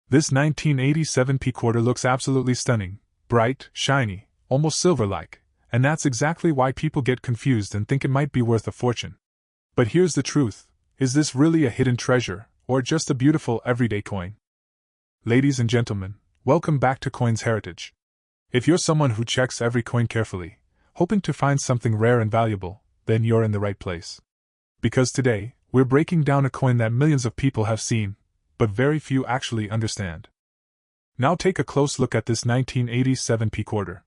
This 1987 p quarter looks absolutely stunning, bright, shiny, almost silver-like, and that's exactly why people get confused and think it might be worth a fortune. But here's the truth: is this really a hidden treasure, or just a beautiful everyday coin? Ladies and gentlemen, welcome back to Coins Heritage. If you're someone who checks every coin carefully, hoping to find something rare and valuable, then you're in the right place. Because today, we're breaking down a coin that millions of people have seen, but very few actually understand. Now take a close look at this 1987 p quarter.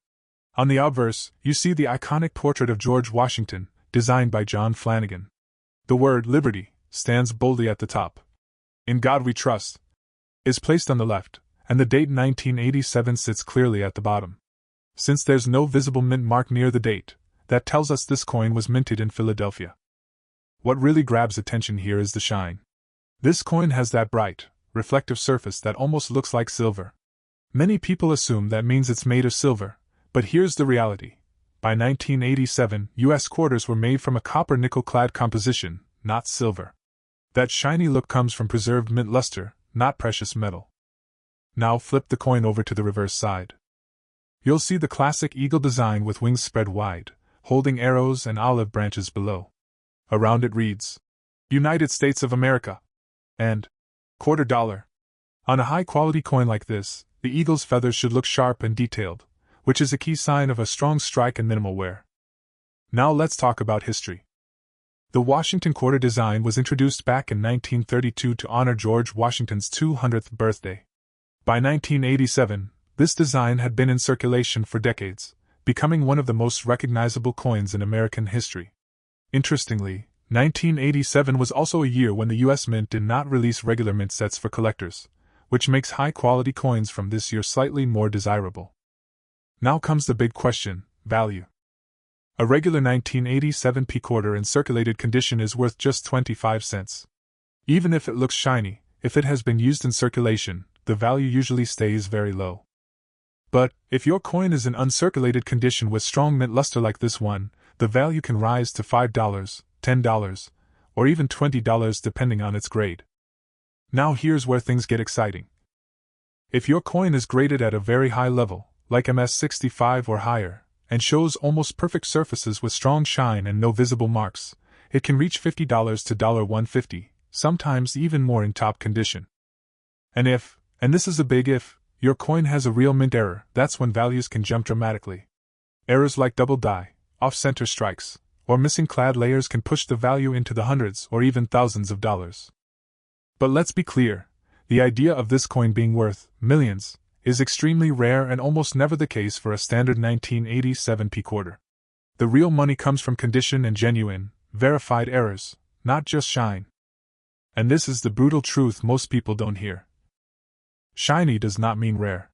On the obverse, you see the iconic portrait of George Washington, designed by John Flanagan. The word Liberty stands boldly at the top. In God We Trust is placed on the left, and the date 1987 sits clearly at the bottom. Since there's no visible mint mark near the date, that tells us this coin was minted in Philadelphia. What really grabs attention here is the shine. This coin has that bright, reflective surface that almost looks like silver. Many people assume that means it's made of silver, but here's the reality. By 1987, U.S. quarters were made from a copper-nickel-clad composition, not silver. That shiny look comes from preserved mint luster, not precious metal. Now flip the coin over to the reverse side. You'll see the classic eagle design with wings spread wide, holding arrows and olive branches below. Around it reads, United States of America, and $quarter. On a high-quality coin like this, the eagle's feathers should look sharp and detailed, which is a key sign of a strong strike and minimal wear. Now let's talk about history. The Washington quarter design was introduced back in 1932 to honor George Washington's 200th birthday. By 1987, this design had been in circulation for decades, becoming one of the most recognizable coins in American history. Interestingly, 1987 was also a year when the U.S. Mint did not release regular mint sets for collectors, which makes high-quality coins from this year slightly more desirable. Now comes the big question: value. A regular 1987 p quarter in circulated condition is worth just 25 cents. Even if it looks shiny, if it has been used in circulation, the value usually stays very low. But, if your coin is in uncirculated condition with strong mint luster like this one, the value can rise to $5, $10, or even $20 depending on its grade. Now here's where things get exciting. If your coin is graded at a very high level, like MS65 or higher, and shows almost perfect surfaces with strong shine and no visible marks, it can reach $50 to $150, sometimes even more in top condition. And if, and this is a big if, your coin has a real mint error, that's when values can jump dramatically. Errors like double die, off-center strikes, or missing clad layers can push the value into the hundreds or even thousands of dollars. But let's be clear, the idea of this coin being worth millions is extremely rare and almost never the case for a standard 1987 p quarter. The real money comes from condition and genuine, verified errors, not just shine. And this is the brutal truth most people don't hear. Shiny does not mean rare.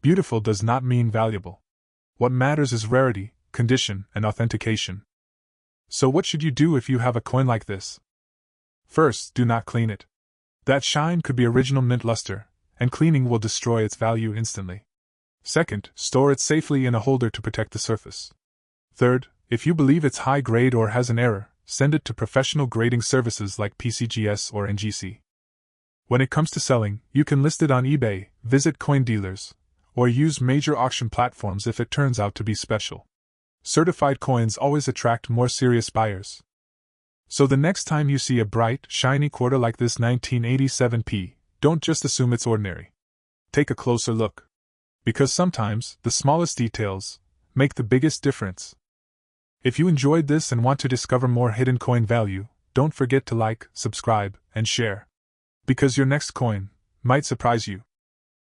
Beautiful does not mean valuable. What matters is rarity, condition, and authentication. So what should you do if you have a coin like this? First, do not clean it. That shine could be original mint luster, and cleaning will destroy its value instantly. Second, store it safely in a holder to protect the surface. Third, if you believe it's high grade or has an error, send it to professional grading services like PCGS or NGC. When it comes to selling, you can list it on eBay, visit coin dealers, or use major auction platforms if it turns out to be special. Certified coins always attract more serious buyers. So the next time you see a bright, shiny quarter like this 1987 p, don't just assume it's ordinary. Take a closer look. Because sometimes, the smallest details make the biggest difference. If you enjoyed this and want to discover more hidden coin value, don't forget to like, subscribe, and share. Because your next coin might surprise you.